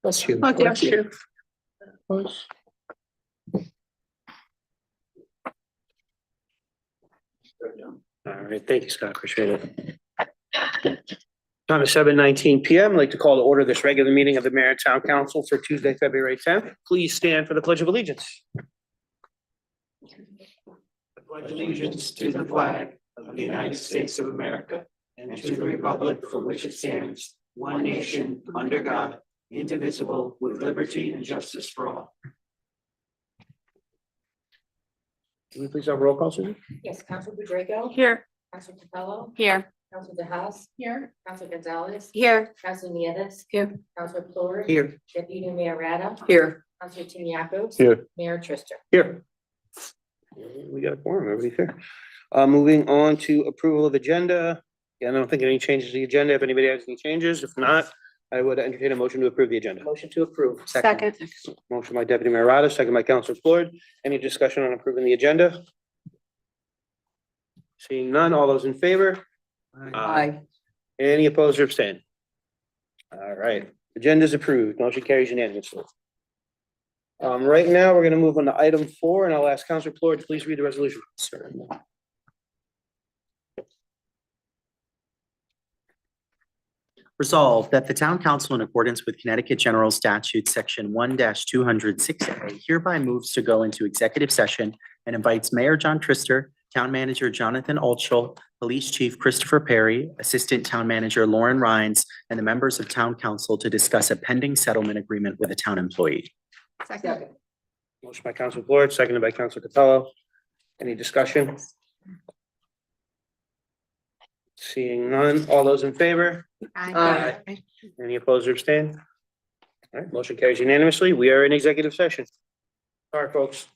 Bless you. Bless you. All right, thank you, Scott. Appreciate it. Time is 7:19 PM. I'd like to call to order this regular meeting of the Mayor and Town Council for Tuesday, February 10th. Please stand for the Pledge of Allegiance. I pledge allegiance to the flag of the United States of America and to the republic for which it stands, one nation, under God, indivisible, with liberty and justice for all. Can we please have a roll call, Susan? Yes, Council Pedrego. Here. Council Capello. Here. Council DeHaas. Here. Council Gonzalez. Here. Council Nieves. Here. Council Flores. Here. Deputy Mayor Rada. Here. Council Tiniaco. Here. Mayor Trister. Here. We got a quorum, everybody's here. Moving on to approval of agenda. Yeah, I don't think any changes to the agenda. If anybody has any changes, if not, I would entertain a motion to approve the agenda. Motion to approve. Second. Motion by Deputy Mayor Rada, second by Councilor Floyd. Any discussion on approving the agenda? Seeing none, all those in favor? Aye. Any opposed or abstain? All right, agenda is approved. Motion carries unanimously. Right now, we're gonna move on to item 4, and I'll ask Councilor Floyd to please read the resolution. Resolved that the town council, in accordance with Connecticut General Statute, section 1-206A, hereby moves to go into executive session and invites Mayor John Trister, Town Manager Jonathan Altschul, Police Chief Christopher Perry, Assistant Town Manager Lauren Rhines, and the members of Town Council to discuss a pending settlement agreement with a town employee. Second. Motion by Councilor Floyd, seconded by Councilor Capello. Any discussion? Seeing none, all those in favor? Aye. Any opposed or abstain? All right, motion carries unanimously. We are in executive session. Sorry, folks.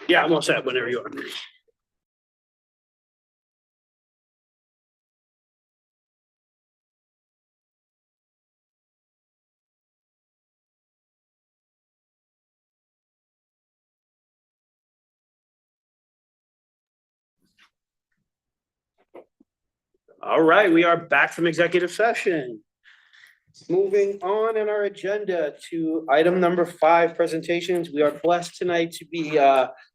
Yeah, I'm all set whenever you are. All right, we are back from executive session. Moving on in our agenda to item number 5, presentations. We are blessed tonight to be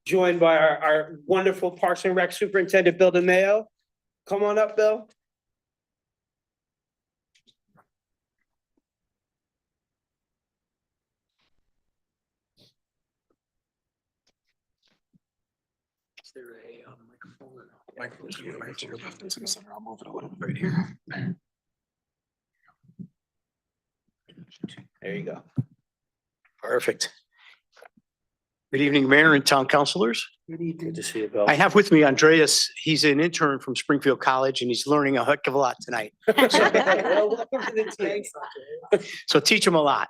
joined by our wonderful Parks and Rec Superintendent, Bill DeMayo. Come on up, Bill. Is there a microphone? Microphone's right to your left. It's in the center. I'll move it a little bit right here. There you go. Perfect. Good evening, Mayor and Town Councilors. Good to see you, Bill. I have with me Andreas. He's an intern from Springfield College and he's learning a heck of a lot tonight. Well, welcome to the team. So teach him a lot.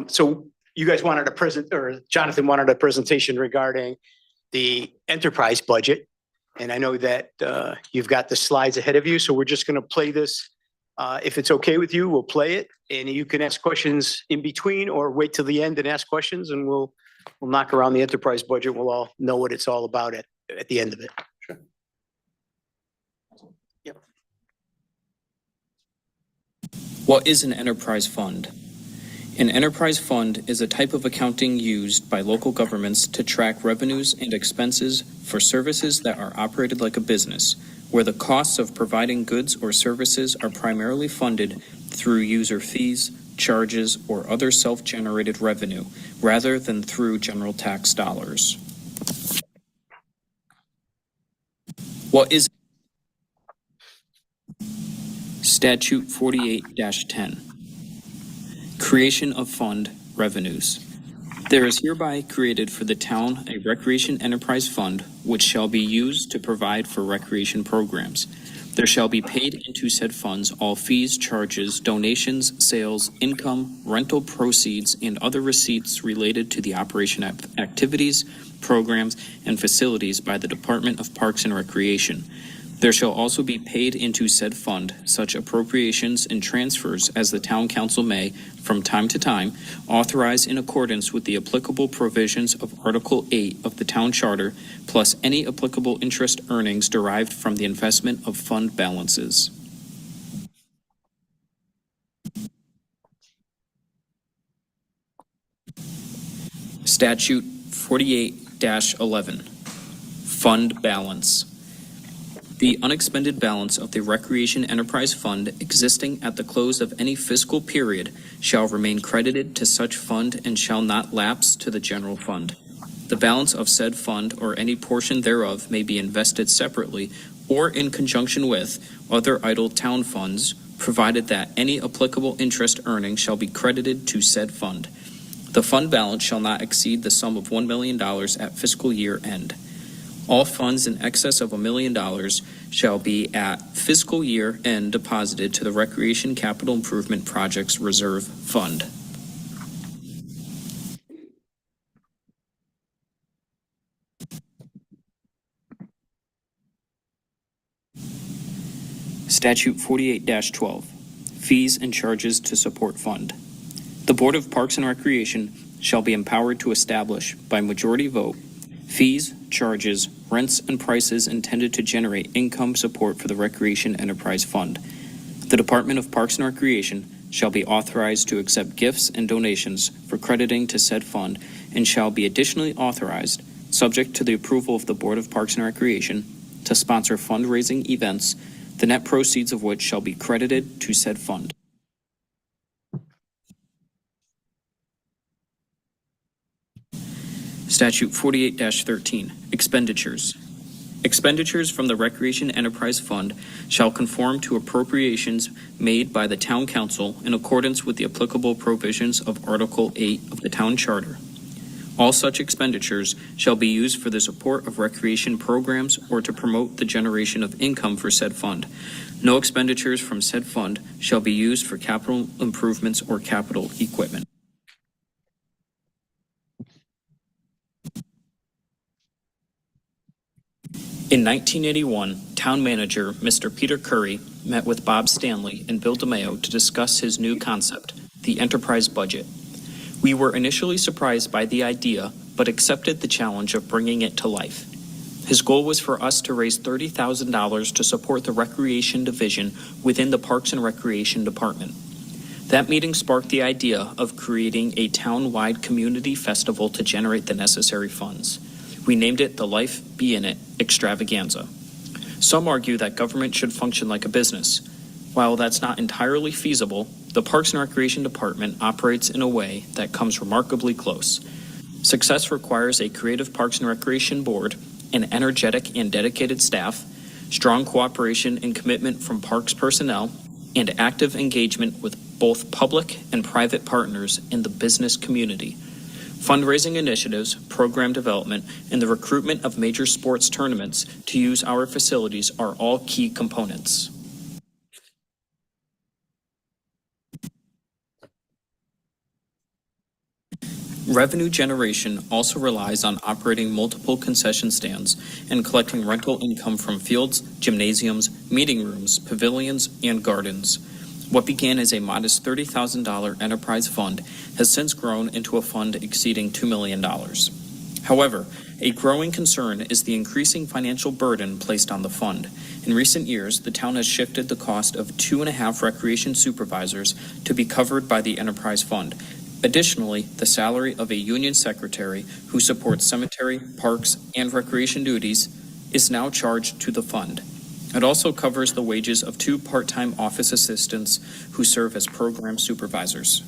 So you guys wanted a Jonathan wanted a presentation regarding the enterprise budget. And I know that you've got the slides ahead of you, so we're just going to play this. If it's okay with you, we'll play it and you can ask questions in between or wait till the end and ask questions and we'll knock around the enterprise budget. We'll all know what it's all about at the end of it. Sure. Yep. What is an enterprise fund? An enterprise fund is a type of accounting used by local governments to track revenues and expenses for services that are operated like a business, where the costs of providing goods or services are primarily funded through user fees, charges, or other self-generated revenue, rather than through general tax dollars. What is Statute 48-10? Creation of fund revenues. There is hereby created for the town a recreation enterprise fund, which shall be used to provide for recreation programs. There shall be paid into said funds all fees, charges, donations, sales, income, rental proceeds, and other receipts related to the operation of activities, programs, and facilities by the Department of Parks and Recreation. There shall also be paid into said fund such appropriations and transfers as the town council may, from time to time, authorize in accordance with the applicable provisions of Article 8 of the town charter, plus any applicable interest earnings derived from the investment of fund balances. Statute 48-11, Fund Balance. The unexpended balance of the Recreation Enterprise Fund existing at the close of any fiscal period shall remain credited to such fund and shall not lapse to the general fund. The balance of said fund or any portion thereof may be invested separately or in conjunction with other idle town funds, provided that any applicable interest earning shall be credited to said fund. The fund balance shall not exceed the sum of $1 million at fiscal year end. All funds in excess of $1 million shall be at fiscal year end deposited to the Recreation Capital Improvement Projects Reserve Fund. Statute 48-12, Fees and Charges to Support Fund. The Board of Parks and Recreation shall be empowered to establish, by majority vote, fees, charges, rents, and prices intended to generate income support for the Recreation Enterprise Fund. The Department of Parks and Recreation shall be authorized to accept gifts and donations for crediting to said fund and shall be additionally authorized, subject to the approval of the Board of Parks and Recreation, to sponsor fundraising events, the net proceeds of which shall be credited to said fund. Statute 48-13, Expenditures. Expenditures from the Recreation Enterprise Fund shall conform to appropriations made by the Town Council in accordance with the applicable provisions of Article 8 of the Town Charter. All such expenditures shall be used for the support of recreation programs or to promote the generation of income for said fund. No expenditures from said fund shall be used for capital improvements or capital equipment. In 1981, town manager Mr. Peter Curry met with Bob Stanley and Bill DeMayo to discuss his new concept, the enterprise budget. We were initially surprised by the idea, but accepted the challenge of bringing it to life. His goal was for us to raise $30,000 to support the Recreation Division within the Parks and Recreation Department. That meeting sparked the idea of creating a town-wide community festival to generate the necessary funds. We named it the Life Be In It Extravaganza. Some argue that government should function like a business. While that's not entirely feasible, the Parks and Recreation Department operates in a way that comes remarkably close. Success requires a creative Parks and Recreation Board, an energetic and dedicated staff, strong cooperation and commitment from parks personnel, and active engagement with both public and private partners in the business community. Fundraising initiatives, program development, and the recruitment of major sports tournaments to use our facilities are all key components. Revenue generation also relies on operating multiple concession stands and collecting rental income from fields, gymnasiums, meeting rooms, pavilions, and gardens. What began as a modest $30,000 enterprise fund has since grown into a fund exceeding $2 million. However, a growing concern is the increasing financial burden placed on the fund. In recent years, the town has shifted the cost of 2.5 recreation supervisors to be covered by the enterprise fund. Additionally, the salary of a union secretary who supports cemetery, parks, and recreation duties is now charged to the fund. It also covers the wages of 2 part-time office assistants who serve as program supervisors.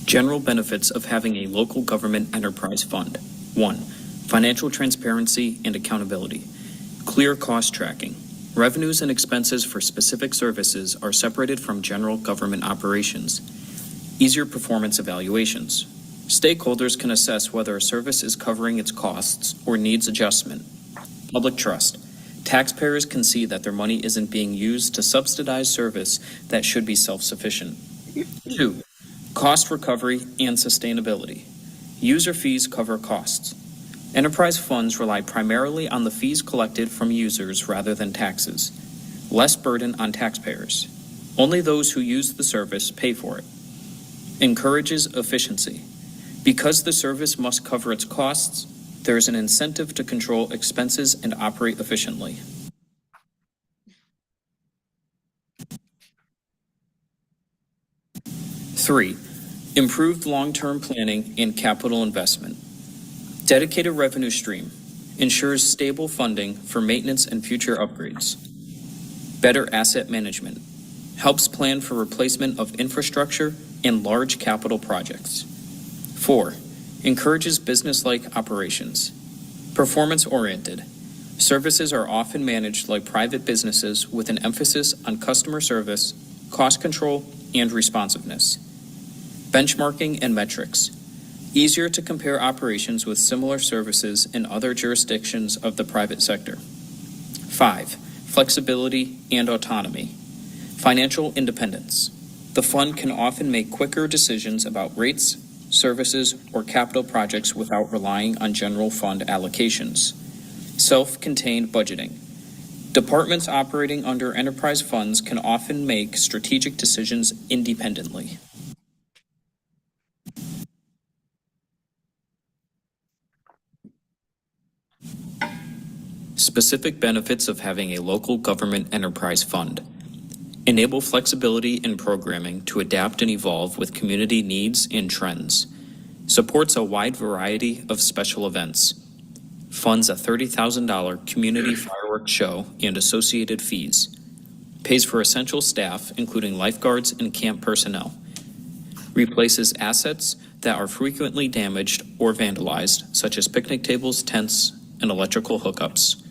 General benefits of having a local government enterprise fund. 1. Financial transparency and accountability. Clear cost tracking. Revenues and expenses for specific services are separated from general government operations. Easier performance evaluations. Stakeholders can assess whether a service is covering its costs or needs adjustment. Public trust. Taxpayers can see that their money isn't being used to subsidize service that should be self-sufficient. 2. Cost recovery and sustainability. User fees cover costs. Enterprise funds rely primarily on the fees collected from users rather than taxes. Less burden on taxpayers. Only those who use the service pay for it. Encourages efficiency. Because the service must cover its costs, there is an incentive to control expenses and operate efficiently. Three, improved long-term planning and capital investment. Dedicated revenue stream ensures stable funding for maintenance and future upgrades. Better asset management helps plan for replacement of infrastructure and large capital projects. 4. Encourages business-like operations. Performance-oriented. Services are often managed like private businesses with an emphasis on customer service, cost control, and responsiveness. Benchmarking and metrics. Easier to compare operations with similar services in other jurisdictions of the private sector. 5. Flexibility and autonomy. Financial independence. The fund can often make quicker decisions about rates, services, or capital projects without relying on general fund allocations. Self-contained budgeting. Departments operating under enterprise funds can often make strategic decisions independently. Specific benefits of having a local government enterprise fund. Enable flexibility in programming to adapt and evolve with community needs and trends. Supports a wide variety of special events. Funds a $30,000 community fireworks show and associated fees. Pays for essential staff, including lifeguards and camp personnel. Replaces assets that are frequently damaged or vandalized, such as picnic tables, tents, and electrical hookups.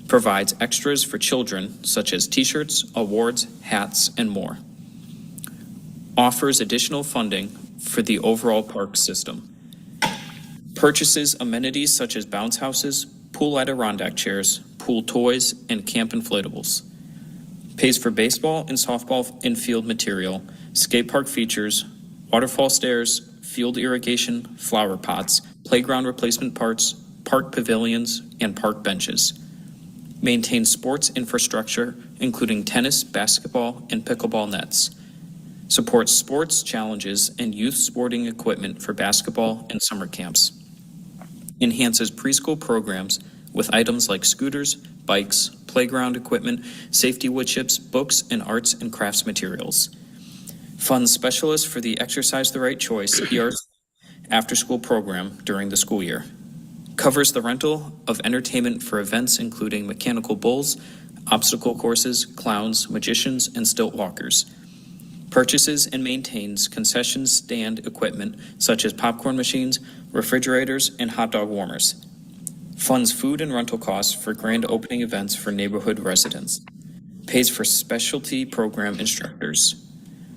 Provides extras for children, such as t-shirts, awards, hats, and more. Offers additional funding for the overall park system. Purchases amenities such as bounce houses, pool Adirondack chairs, pool toys, and camp inflatables. Pays for baseball and softball infield material, skate park features, waterfall stairs, field irrigation, flower pots, playground replacement parts, park pavilions, and park benches. Maintains sports infrastructure, including tennis, basketball, and pickleball nets. Supports sports challenges and youth sporting equipment for basketball and summer camps. Enhances preschool programs with items like scooters, bikes, playground equipment, safety wood chips, books, and arts and crafts materials. Funds specialists for the Exercise the Right Choice ERC after-school program during the school year. Covers the rental of entertainment for events including mechanical bulls, obstacle courses, clowns, magicians, and stilt walkers. Purchases and maintains concession stand equipment such as popcorn machines, refrigerators, and hot dog warmers. Funds food and rental costs for grand opening events for neighborhood residents. Pays for specialty program instructors.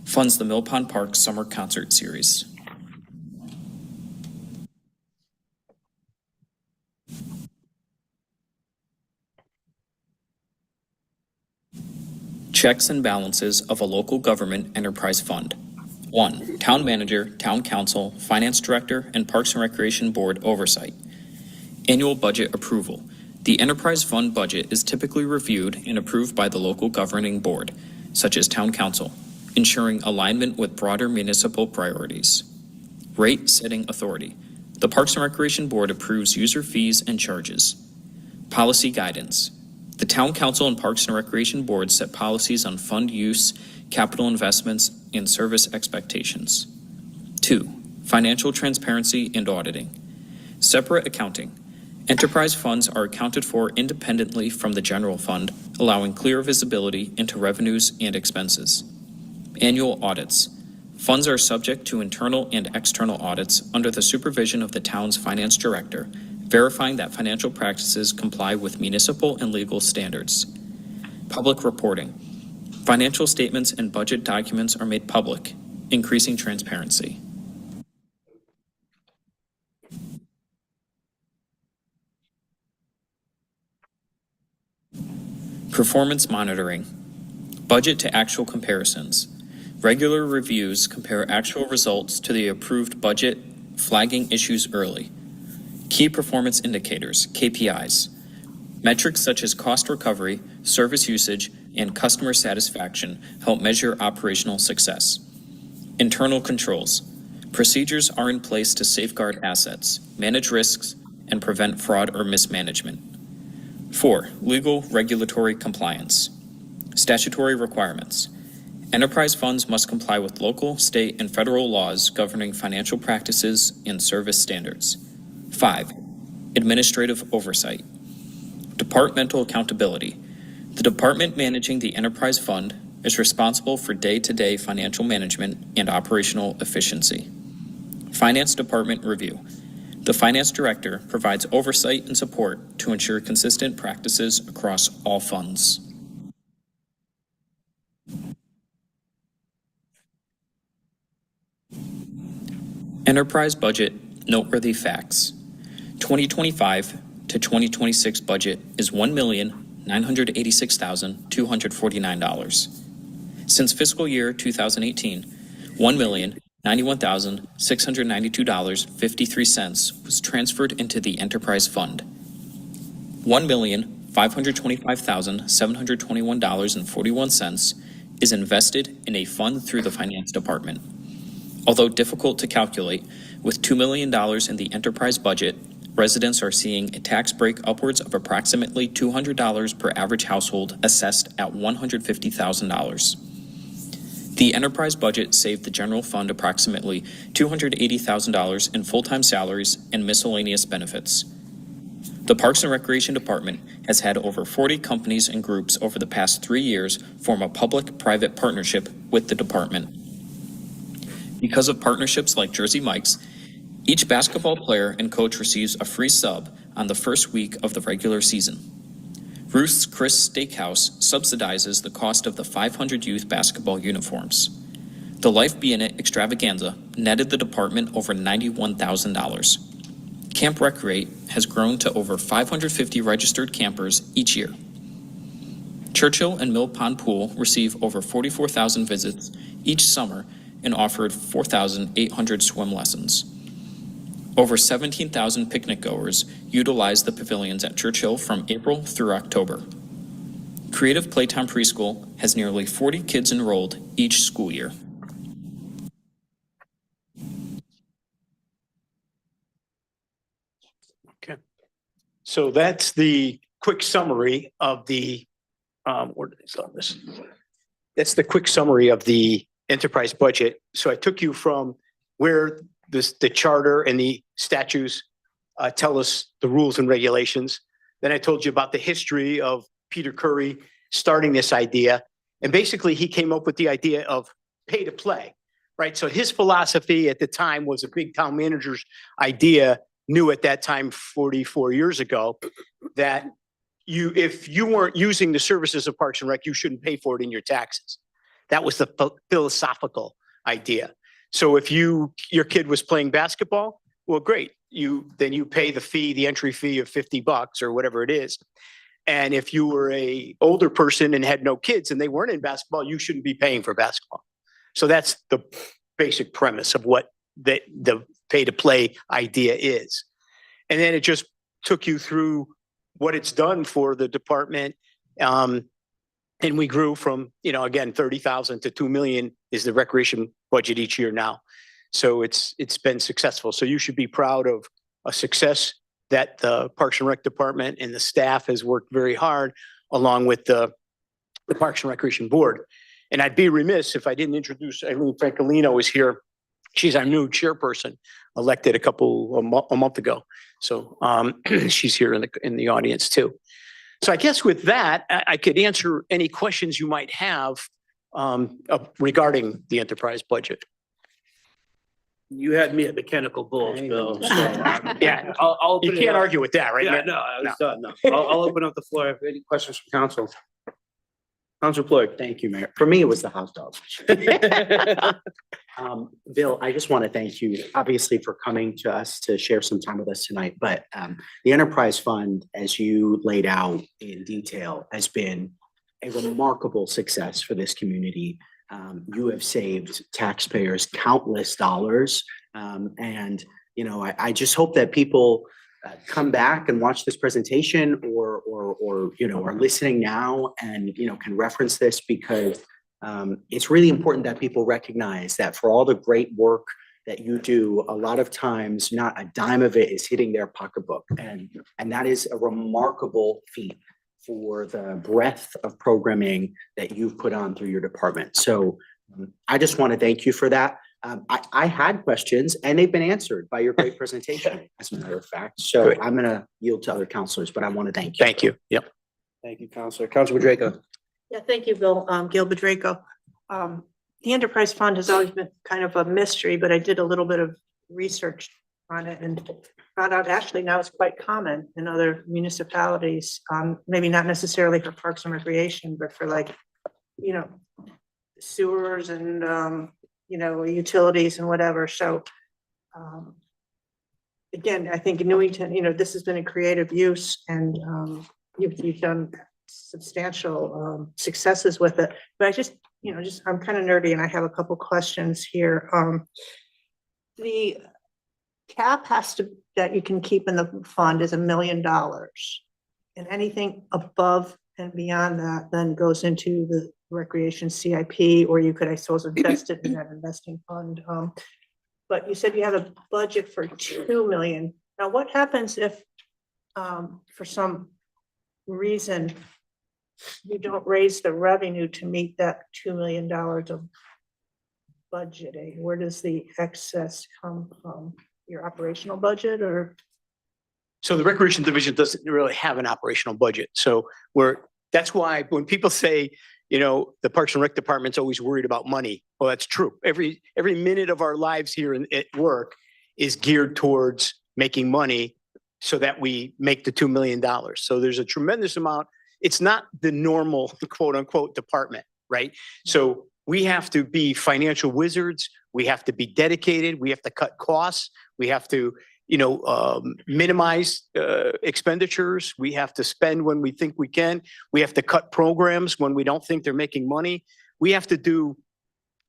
Funds the Mill Pond Park Summer Concert Series. Checks and balances of a local government enterprise fund. 1. Town manager, town council, finance director, and Parks and Recreation Board oversight. Annual budget approval. The enterprise fund budget is typically reviewed and approved by the local governing board, such as town council, ensuring alignment with broader municipal priorities. Rate setting authority. The Parks and Recreation Board approves user fees and charges. Policy guidance. The Town Council and Parks and Recreation Board set policies on fund use, capital investments, and service expectations. 2. Financial transparency and auditing. Separate accounting. Enterprise funds are accounted for independently from the general fund, allowing clear visibility into revenues and expenses. Annual audits. Funds are subject to internal and external audits under the supervision of the town's finance director, verifying that financial practices comply with municipal and legal standards. Public reporting. Financial statements and budget documents are made public, increasing transparency. Performance monitoring. Budget to actual comparisons. Regular reviews compare actual results to the approved budget, flagging issues early. Key performance indicators, KPIs. Metrics such as cost recovery, service usage, and customer satisfaction help measure operational success. Internal controls. Procedures are in place to safeguard assets, manage risks, and prevent fraud or mismanagement. 4. Legal regulatory compliance. Statutory requirements. Enterprise funds must comply with local, state, and federal laws governing financial practices and service standards. 5. Administrative oversight. Departmental accountability. The department managing the enterprise fund is responsible for day-to-day financial management and operational efficiency. Finance department review. The finance director provides oversight and support to ensure consistent practices across all funds. Enterprise budget noteworthy facts. 2025 to 2026 budget is $1,986,249. Since fiscal year 2018, $1,091,692.53 was transferred into the enterprise fund. $1,525,721.41 is invested in a fund through the finance department. Although difficult to calculate, with $2 million in the enterprise budget, residents are seeing a tax break upwards of approximately $200 per average household, assessed at $150,000. The enterprise budget saved the general fund approximately $280,000 in full-time salaries and miscellaneous benefits. The Parks and Recreation Department has had over 40 companies and groups over the past 3 years form a public-private partnership with the department. Because of partnerships like Jersey Mike's, each basketball player and coach receives a free sub on the first week of the regular season. Ruth's Chris Steakhouse subsidizes the cost of the 500 youth basketball uniforms. The Life Be In It extravaganza netted the department over $91,000. Camp Recreate has grown to over 550 registered campers each year. Churchill and Mill Pond Pool receive over 44,000 visits each summer and offered 4,800 swim lessons. Over 17,000 picnic goers utilized the pavilions at Churchill from April through October. Creative Playtime Preschool has nearly 40 kids enrolled each school year. So that's the quick summary of the, where did I start this? That's the quick summary of the enterprise budget. So I took you from where the charter and the statutes tell us the rules and regulations. Then I told you about the history of Peter Curry starting this idea. And basically he came up with the idea of pay to play, right? So his philosophy at the time was a big town manager's idea, knew at that time 44 years ago, that if you weren't using the services of Parks and Rec, you shouldn't pay for it in your taxes. That was the philosophical idea. So if your kid was playing basketball, well, great. Then you pay the fee, the entry fee of $50 or whatever it is. And if you were a older person and had no kids and they weren't in basketball, you shouldn't be paying for basketball. So that's the basic premise of what the pay to play idea is. And then it just took you through what it's done for the department. And we grew from, again, 30,000 to 2 million is the recreation budget each year now. So it's been successful. So you should be proud of a success that the Parks and Rec department and the staff has worked very hard along with the Parks and Recreation Board. And I'd be remiss if I didn't introduce Eileen Francolino is here. She's our new chairperson, elected a month ago. So she's here in the audience too. So I guess with that, I could answer any questions you might have regarding the enterprise budget. You had me at mechanical bulls, Bill. So, Yeah, I'll open you it can't up. argue with that, right? Yeah, no, I was done. No. I'll open up the floor. If any questions from council? Council Floyd. Thank you, Mayor. For me, it was the hot dogs. Bill, I just want to thank you, obviously, for coming to us to share some time with us tonight. But the enterprise fund, as you laid out in detail, has been a remarkable success for this community. You have saved taxpayers countless dollars. And, I just hope that people come back and watch this presentation or are listening now and, can reference this because it's really important that people recognize that for all the great work that you do, a lot of times not a dime of it is hitting their pocketbook. And that is a remarkable feat for the breadth of programming that you've put on through your department. So I just want to thank you for that. I had questions and they've been answered by your great presentation, as a matter of fact. So Good. I'm going to yield to other counselors, but I want to thank you. Thank you. Yep. Thank you, Counselor. Counselor Draco. Yeah, thank you, Bill. Gil Bedrejko. The enterprise fund has always been kind of a mystery, but I did a little bit of research on it and found out actually now it's quite common in other municipalities, maybe not necessarily for Parks and Recreation, but for sewers and, utilities and whatever. So, again, I think in Newington, this has been a creative use and you've done substantial successes with it. But I just, I'm kind of nerdy and I have a couple questions here. The cap that you can keep in the fund is $1 million. And anything above and beyond that then goes into the recreation CIP, or you could, I suppose, invest it in that investing fund. But you said you have a budget for 2 million. Now, what happens if, for some reason, you don't raise the revenue to meet that $2 million of budgeting? Where does the excess come from? Your operational budget or? So the Recreation Division doesn't really have an operational budget. So that's why when people say, the Parks and Rec Department's always worried about money. Well, that's true. Every minute of our lives here at work is geared towards making money so that we make the $2 million. So there's a tremendous amount. It's not the normal quote unquote department, right? So we have to be financial wizards. We have to be dedicated. We have to cut costs. We have to, minimize expenditures. We have to spend when we think we can. We have to cut programs when we don't think they're making money. We have to do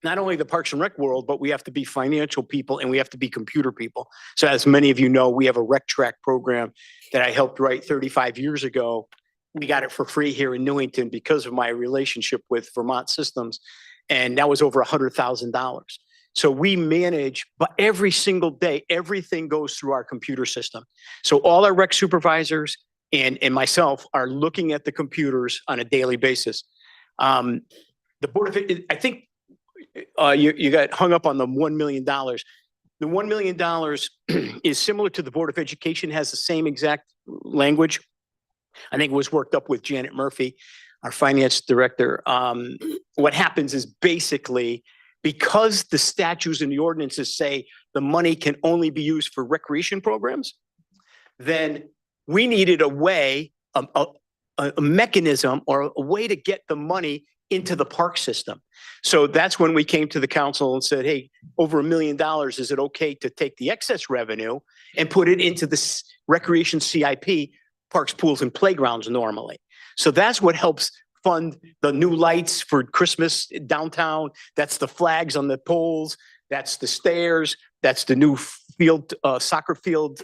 not only the Parks and Rec world, but we have to be financial people and we have to be computer people. So as many of you know, we have a rec track program that I helped write 35 years ago. We got it for free here in Newington because of my relationship with Vermont Systems. And that was over $100,000. So we manage, but every single day, everything goes through our computer system. So all our rec supervisors and myself are looking at the computers on a daily basis. The Board of, I think you got hung up on the $1 million. The $1 million is similar to the Board of Education, has the same exact language. I think it was worked up with Janet Murphy, our finance director. What happens is basically because the statutes and the ordinances say the money can only be used for recreation programs, then we needed a way, a mechanism or a way to get the money into the park system. So that's when we came to the council and said, hey, over $1 million, is it okay to take the excess revenue and put it into the recreation CIP, parks, pools, and playgrounds normally? So that's what helps fund the new lights for Christmas downtown. That's the flags on the poles. That's the stairs. That's the new field, soccer field,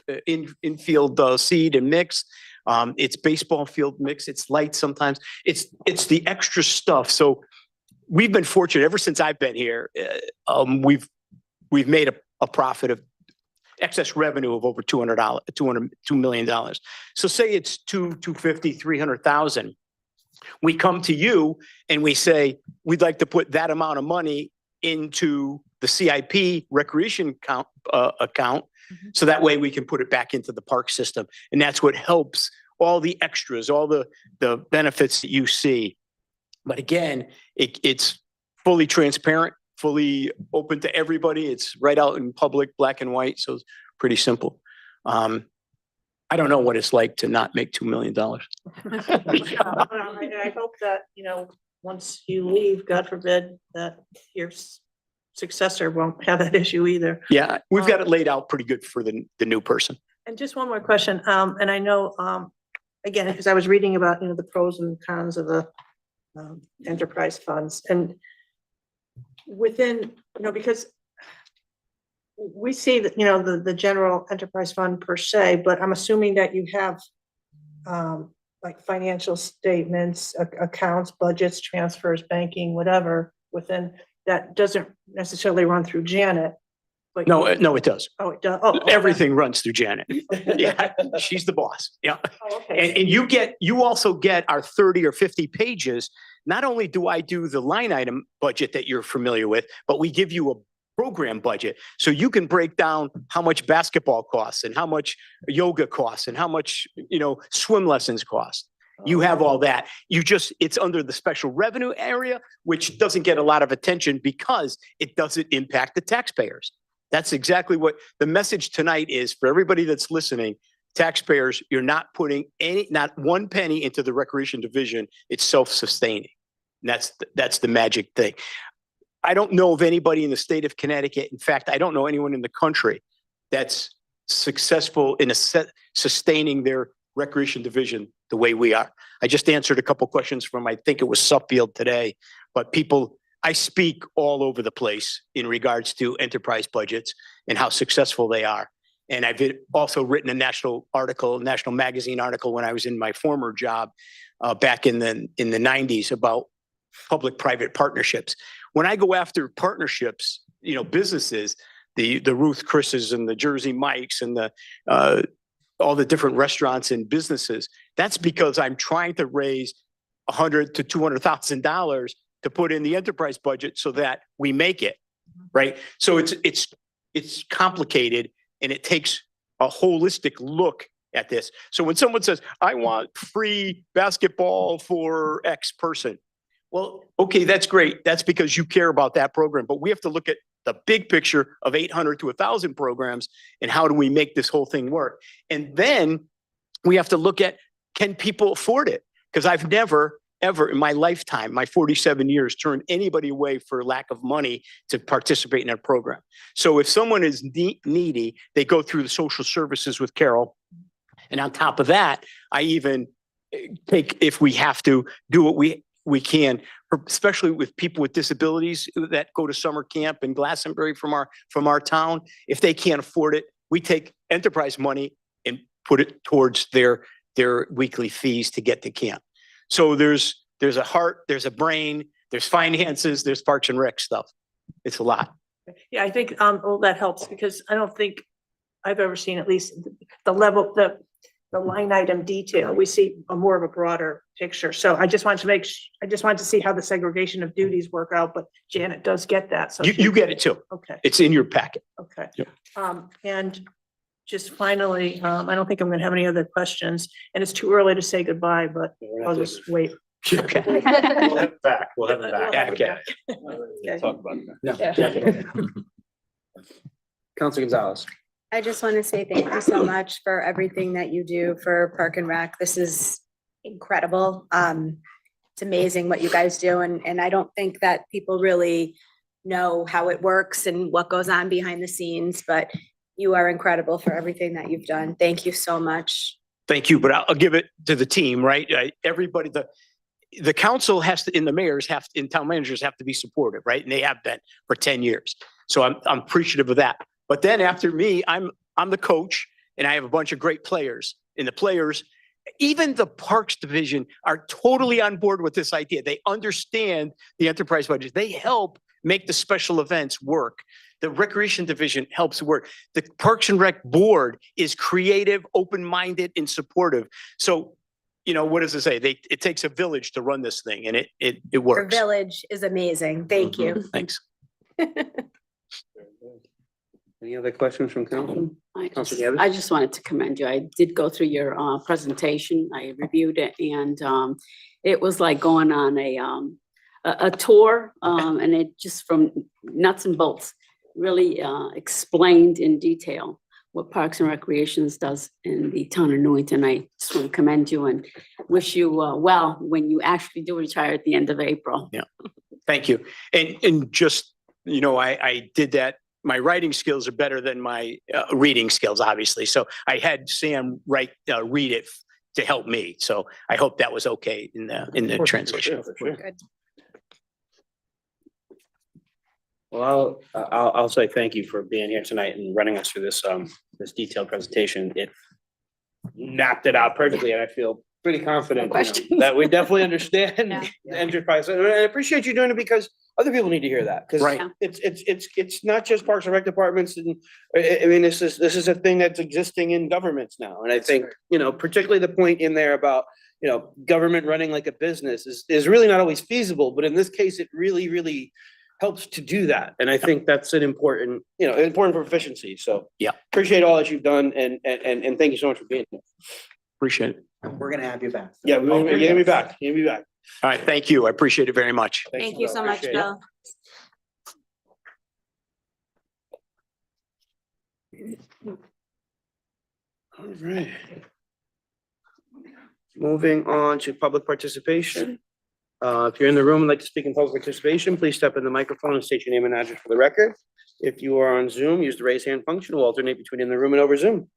infield seed and mix. It's baseball field mix. It's lights sometimes. It's the extra stuff. So we've been fortunate ever since I've been here. We've made a profit of excess revenue of over $2 million. So say it's 250, 300,000. We come to you and we say, we'd like to put that amount of money into the CIP recreation account. So that way we can put it back into the park system. And that's what helps all the extras, all the benefits that you see. But again, it's fully transparent, fully open to everybody. It's right out in public, black and white. So it's pretty simple. I don't know what it's like to not make $2 million. I hope that, once you leave, God forbid, that your successor won't have that issue either. Yeah, we've got it laid out pretty good for the new person. And just one more question, and I know, again, because I was reading about, the pros and cons of the enterprise funds, and within, because we see that, the general enterprise fund per se, but I'm assuming that you have like financial statements, accounts, budgets, transfers, banking, whatever, within that doesn't necessarily run through Janet. But No, it does. Oh, it does. Oh, Everything runs through Janet. Yeah, she's the boss. Yeah. Oh, okay. And you also get our 30 or 50 pages. Not only do I do the line item budget that you're familiar with, but we give you a program budget. So you can break down how much basketball costs and how much yoga costs and how much, swim lessons cost. You have all that. It's under the special revenue area, which doesn't get a lot of attention because it doesn't impact the taxpayers. That's exactly what the message tonight is for everybody that's listening. Taxpayers, you're not putting not one penny into the recreation division. It's self-sustaining. That's the magic thing. I don't know of anybody in the state of Connecticut. In fact, I don't know anyone in the country that's successful in sustaining their recreation division the way we are. I just answered a couple questions from, I think it was Suffield today, but I speak all over the place in regards to enterprise budgets and how successful they are. And I've also written a national magazine article when I was in my former job back in the 90s about public-private partnerships. When I go after partnerships, businesses, the Ruth Chris's and the Jersey Mike's and all the different restaurants and businesses, that's because I'm trying to raise $100,000 to $200,000 to put in the enterprise budget so that we make it, right? So it's complicated and it takes a holistic look at this. So when someone says, I want free basketball for X person, well, okay, that's great. That's because you care about that program, but we have to look at the big picture of 800 to 1,000 programs and how do we make this whole thing work? And then we have to look at, can people afford it? Because I've never, ever in my lifetime, my 47 years, turned anybody away for lack of money to participate in a program. So if someone is needy, they go through the social services with Carol. And on top of that, I even take, if we have to, do what we can especially with people with disabilities that go to summer camp in Glastonbury from our town. If they can't afford it, we take enterprise money and put it towards their weekly fees to get to camp. So there's a heart, there's a brain, there's finances, there's Parks and Rec stuff. It's a lot. Yeah, I think, well, that helps because I don't think I've ever seen at least the level, the line item detail. We see a more of a broader picture. So I just wanted to I just wanted to see how the segregation of duties work out, but Janet does get that. So You get it too. Okay, It's in your packet. okay. Yep. And just finally, I don't think I'm gonna have any other questions and it's too early to say goodbye, but I'll just wait. Okay. We'll have it back. We'll have it back. Okay. Okay. Talk about that. Yeah. Council Gonzalez. I just want to say thank you so much for everything that you do for Park and Rec. This is incredible. It's amazing what you guys do, and I don't think that people really know how it works and what goes on behind the scenes, but you are incredible for everything that you've done. Thank you so much. Thank you, but I'll give it to the team, right? Everybody, the council has to, and the mayors have, and town managers have to be supportive, right? And they have been for 10 years. So I'm appreciative of that. But then after me, I'm the coach and I have a bunch of great players, and the players, even the Parks Division, are totally on board with this idea. They understand the enterprise budget. They help make the special events work. The Recreation Division helps work. The Parks and Rec Board is creative, open-minded, and supportive. So, you know, what does it say? It takes a village to run this thing, and it Your works. village is amazing. Thank you. Thanks. Any other questions from council? Councilor Gabbard? I just wanted to commend you. I did go through your presentation. I reviewed it, and it was like going on a tour, and it just from nuts and bolts really explained in detail what Parks and Recreations does in the town of Newington. I just want to commend you and wish you well when you actually do retire at the end of April. Yeah. Thank you. And just, you know, I did that. My writing skills are better than my reading skills, obviously. So I had Sam read it to help me. So I hope that was okay in the translation. Good. Well, I'll say thank you for being here tonight and running us through this detailed presentation. It mapped it out perfectly, and I feel pretty confident that we definitely understand the enterprise. And I appreciate you doing it because other people need to hear that. Because Right. it's not just Parks and Rec departments, and I mean this is a thing that's existing in governments now. And I think, you know, particularly the point in there about, you know, government running like a business is really not always feasible, but in this case, it really helps to do that. And I think that's an important, you know, important for efficiency. So Yeah. appreciate all that you've done, and thank you so much for being here. Appreciate it. We're gonna have you back. Yeah, you're gonna be back. You're gonna be back. All right. Thank you. I appreciate it very much. Thanks, Thank you so much, Appreciate it. Bill. All right. Moving on to public participation. If you're in the room and like to speak in public participation, please step in the microphone and state your name and address for the record. If you are on Zoom, use the raise hand function. We'll alternate between in the room and over Zoom.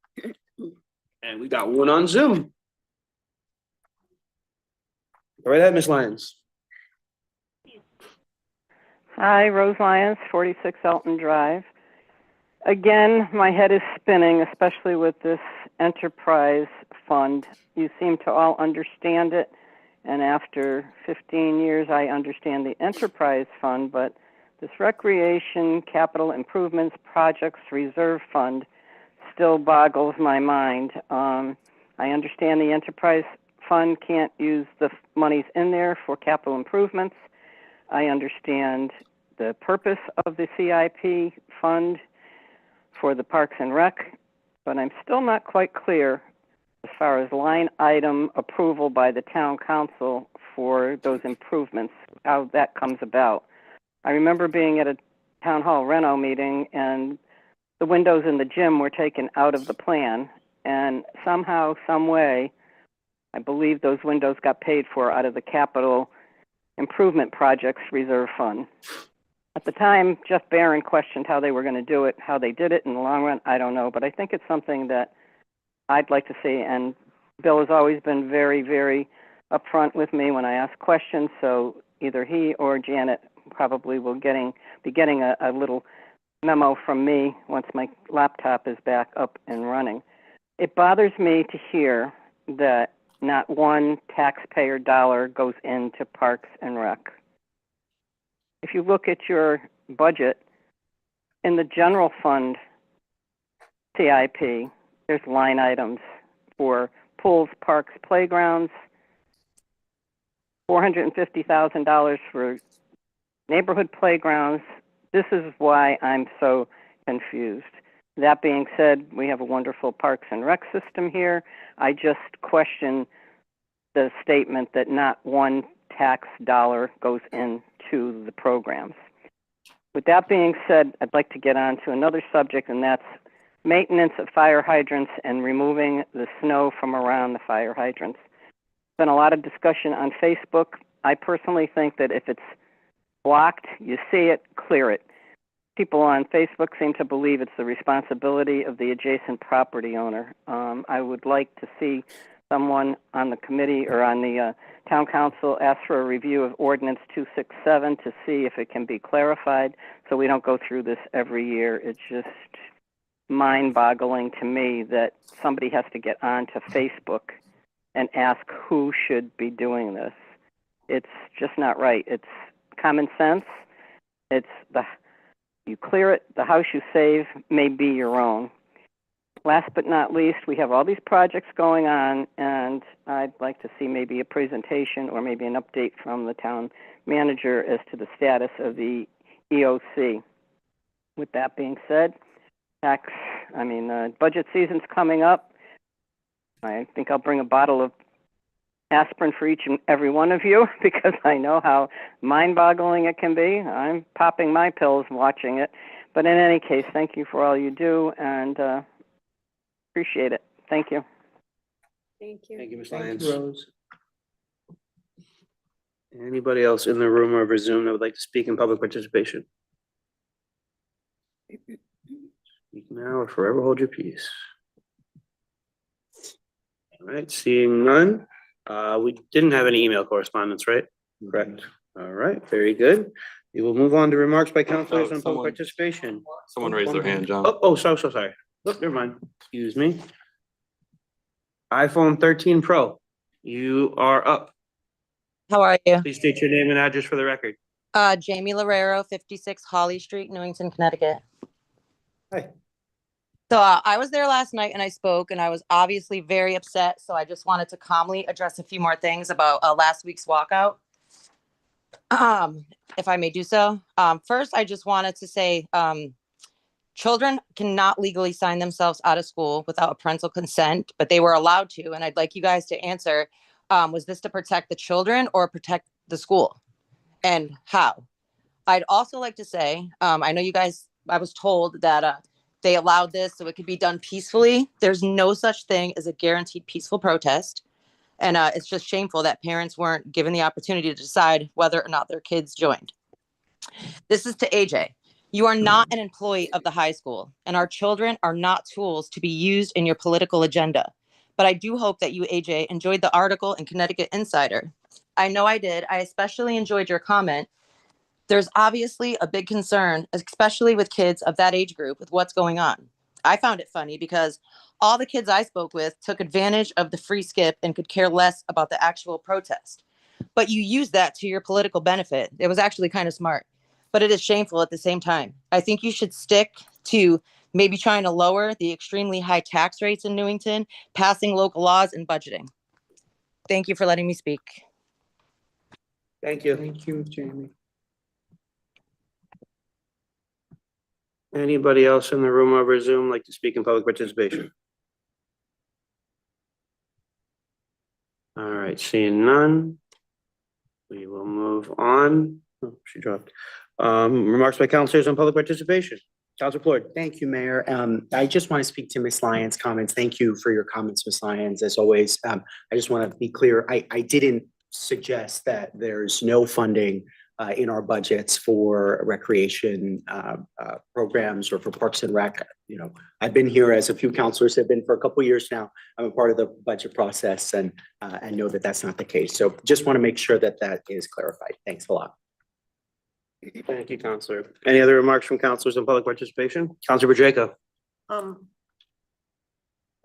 And we got one on Zoom. Go right ahead, Ms. Lyons. Hi, Rose Lyons, 46 Elton Drive. Again, my head is spinning, especially with this enterprise fund. You seem to all understand it, and after 15 years, I understand the enterprise fund, but this recreation capital improvements projects reserve fund still boggles my mind. I understand the enterprise fund can't use the monies in there for capital improvements. I understand the purpose of the CIP fund for the Parks and Rec, but I'm still not quite clear as far as line item approval by the town council for those improvements, how that comes about. I remember being at a town hall reno meeting and the windows in the gym were taken out of the plan, and somehow, some way, I believe those windows got paid for out of the capital improvement projects reserve fund. At the time, Jeff Barron questioned how they were going to do it, how they did it in the long run, I don't know, but I think it's something that I'd like to see, and Bill has always been very, very upfront with me when I ask questions, so either he or Janet probably will be getting a little memo from me once my laptop is back up and running. It bothers me to hear that not one taxpayer dollar goes into Parks and Rec. If you look at your budget, in the general fund CIP, there's line items for pools, parks, playgrounds, $450,000 for neighborhood playgrounds. This is why I'm so confused. That being said, we have a wonderful Parks and Rec system here. I just question the statement that not one tax dollar goes into the programs. With that being said, I'd like to get on to another subject, and that's maintenance of fire hydrants and removing the snow from around the fire hydrants. Been a lot of discussion on Facebook. I personally think that if it's blocked, you see it, clear it. People on Facebook seem to believe it's the responsibility of the adjacent property owner. I would like to see someone on the committee or on the town council ask for a review of ordinance 267 to see if it can be clarified so we don't go through this every year. It's just mind-boggling to me that somebody has to get onto Facebook and ask who should be doing this. It's just not right. It's common sense. It's you clear it, the house you save may be your own. Last but not least, we have all these projects going on, and I'd like to see maybe a presentation or maybe an update from the town manager as to the status of the EOC. With that being said, budget season's coming up. I think I'll bring a bottle of aspirin for each and every one of you because I know how mind-boggling it can be. I'm popping my pills watching it. But in any case, thank you for all you do, and appreciate it. Thank you. Thank you. Thank you, Ms. Thank Lyons. you, Rose. Anybody else in the room or over Zoom that would like to speak in public participation? Speak now or forever hold your peace. All right, seeing none. We didn't have any email correspondence, right? Correct. All right, very good. We will move on to remarks by councilors on public someone- participation. Someone raised their hand, John. So sorry. Oh, never mind. Excuse me. iPhone 13 Pro, you are up. How are you? Please state your name and address for the record. Jamie Lorero, 56 Holly Street, Newington, Connecticut. Hi. So I was there last night and I spoke and I was obviously very upset. So I just wanted to calmly address a few more things about last week's walkout. If I may do so. First, I just wanted to say children cannot legally sign themselves out of school without parental consent, but they were allowed to. And I'd like you guys to answer, was this to protect the children or protect the school? And how? I'd also like to say, I know you guys, I was told that they allowed this so it could be done peacefully. There's no such thing as a guaranteed peaceful protest. And it's just shameful that parents weren't given the opportunity to decide whether or not their kids joined. This is to AJ. You are not an employee of the high school, and our children are not tools to be used in your political agenda. But I do hope that you, AJ, enjoyed the article in Connecticut Insider. I know I did. I especially enjoyed your comment. There's obviously a big concern, especially with kids of that age group, with what's going on. I found it funny because all the kids I spoke with took advantage of the free skip and could care less about the actual protest. But you used that to your political benefit. It was actually kind of smart, but it is shameful at the same time. I think you should stick to maybe trying to lower the extremely high tax rates in Newington, passing local laws and budgeting. Thank you for letting me speak. Thank you. Thank you, Jamie. Anybody else in the room over Zoom like to speak in public participation? All right, seeing none. We will move on. Oh, she dropped. Remarks by councilors on public participation. Councilor Floyd. Thank you, Mayor. I just want to speak to Ms. Lyons' comments. Thank you for your comments, Ms. Lyons, as always. I just want to be clear. I didn't suggest that there's no funding in our budgets for recreation programs or for Parks and Rec. You know, I've been here, as a few counselors have been for a couple of years now. I'm a part of the budget process and know that that's not the case. So just want to make sure that that is clarified. Thanks a lot. Thank you, Counselor. Any other remarks from counselors on public participation? Counselor Bajeka.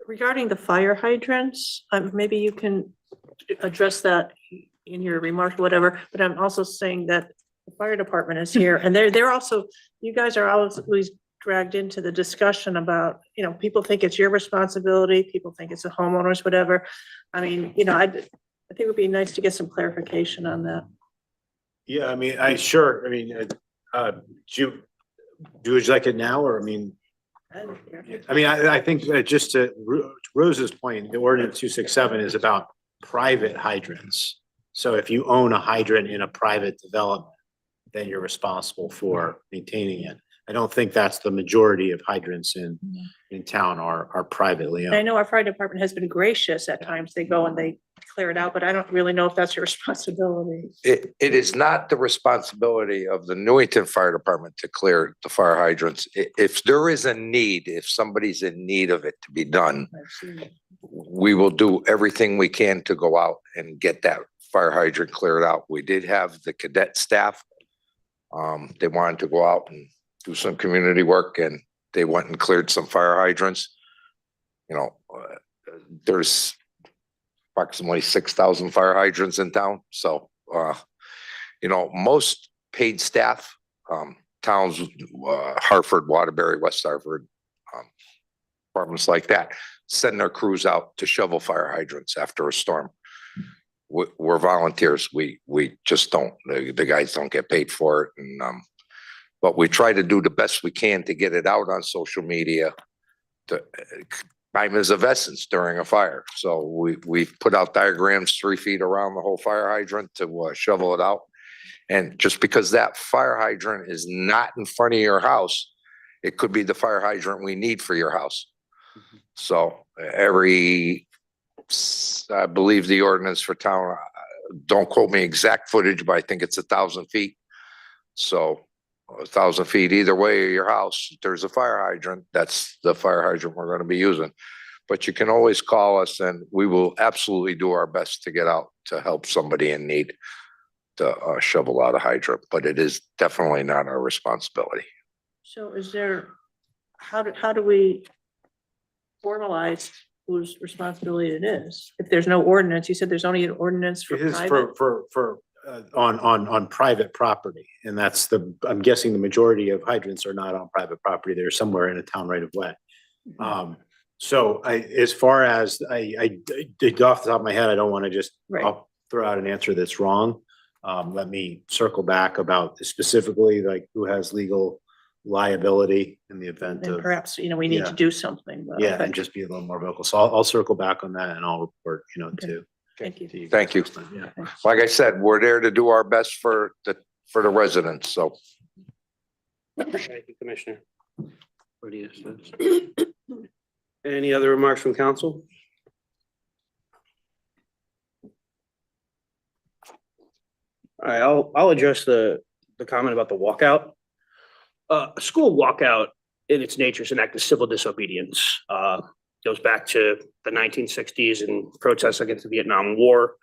Regarding the fire hydrants, maybe you can address that in your remarks, whatever, but I'm also saying that the fire department is here and they're also, you guys are always dragged into the discussion about, you know, people think it's your responsibility, people think it's the homeowners, whatever. I mean, you know, I think it would be nice to get some clarification on that. Yeah, I mean, would you like it now, or, I think that just to Rose's point, the ordinance 267 is about private hydrants. So if you own a hydrant in a private development, then you're responsible for maintaining it. I don't think that's the majority of hydrants in town are privately And I owned. know our fire department has been gracious at times. They go and they clear it out, but I don't really know if that's your responsibility. It is not the responsibility of the Newington Fire Department to clear the fire hydrants. If there is a need, if somebody's in need of it to be done, we will do everything we can to go out and get that fire hydrant cleared out. We did have the cadet staff. They wanted to go out and do some community work, and they went and cleared some fire hydrants. You know, there's approximately 6,000 fire hydrants in town. So, you know, most paid staff, towns, Hartford, Waterbury, West Hartford, departments like that, send their crews out to shovel fire hydrants after a storm. We're volunteers. We just don't, the guys don't get paid for it. And, but we try to do the best we can to get it out on social media. Time is of essence during a fire. So we've put out diagrams 3 feet around the whole fire hydrant to shovel it out. And just because that fire hydrant is not in front of your house, it could be the fire hydrant we need for your house. So I believe the ordinance for town, don't quote me exact footage, but I think it's 1,000 feet. So 1,000 feet either way of your house, there's a fire hydrant. That's the fire hydrant we're going to be using. But you can always call us and we will absolutely do our best to get out to help somebody in need to shovel out a hydrant, but it is definitely not our responsibility. So is there, how do we formalize whose responsibility it is? If there's no ordinance, you said there's only an ordinance for It is private. on private property, and that's I'm guessing the majority of hydrants are not on private property. They're somewhere in a town right of way. So as far as I did off the top of my head, I don't want to just I'll throw out an answer that's wrong. Let me circle back about specifically like who has legal liability in the event And of, perhaps, you know, we need to do something. but- yeah, okay. and just be a little more vocal. So I'll circle back on that and I'll report, to. Thank you. to guys Thank you. next time. Yeah. Like I said, we're there to do our best for the residents. So Thank you, Commissioner. Any other remarks from council? All right, I'll address the comment about the walkout. A school walkout in its nature is an act of civil disobedience. Goes back to the 1960s and protests against the Vietnam War.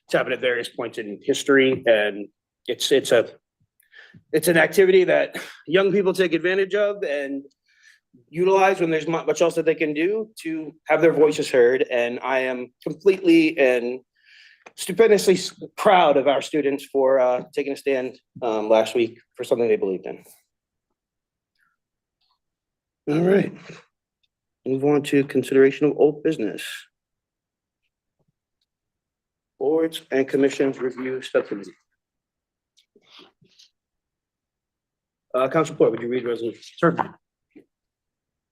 It's happened at various points in history, and it's an activity that young people take advantage of and utilize when there's much else that they can do to have their voices heard. And I am completely and stupendously proud of our students for taking a stand last week for something they believed in. All right. Move on to consideration of old business. Boards and commissions review subcommittee. Council Port, would you read resolution? Certainly.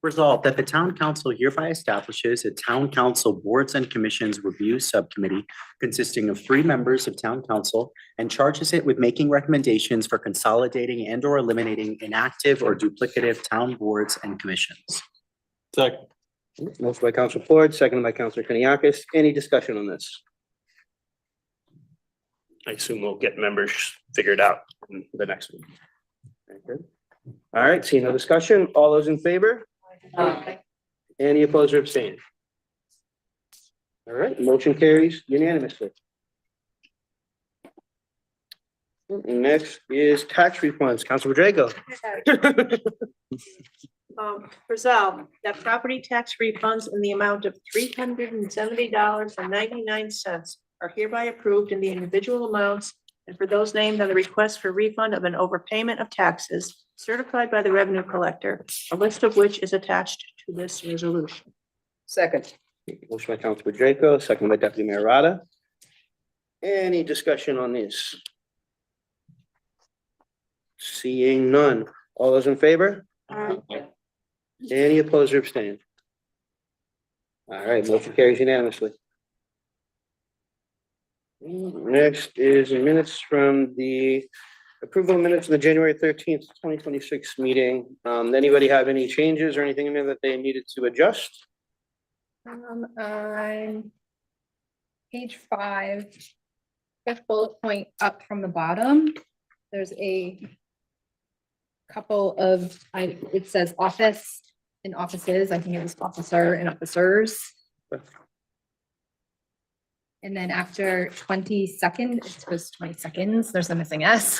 Resolved that the town council hereby establishes a town council boards and commissions review subcommittee consisting of 3 members of town council and charges it with making recommendations for consolidating and or eliminating inactive or duplicative town boards and commissions. Second. Motion by Council Ford, seconded by Councilor Kaniakis. Any discussion on this? I assume we'll get members figured out in the next one. Very good. All right, seeing no discussion, all those in favor? Any opposed or abstained? All right, motion carries unanimously. Next is tax refunds. Councilor Drago. Resolved that property tax refunds in the amount of $370.99 are hereby approved in the individual amounts and for those named on the request for refund of an overpayment of taxes certified by the revenue collector, a list of which is attached to this resolution. Second. Motion by Councilor Draco, second by Deputy Mayor Rada. Any discussion on this? Seeing none. All those in favor? Any opposed or abstained? All right, motion carries unanimously. Next is minutes from the approval of minutes of the January 13th, 2026 meeting. Anybody have any changes or anything in there that they needed to adjust? On page 5, fifth bullet point up from the bottom, there's a couple of, it says office and offices. I think it was officer and officers. And then after 22nd, it was 20 seconds. There's a missing S.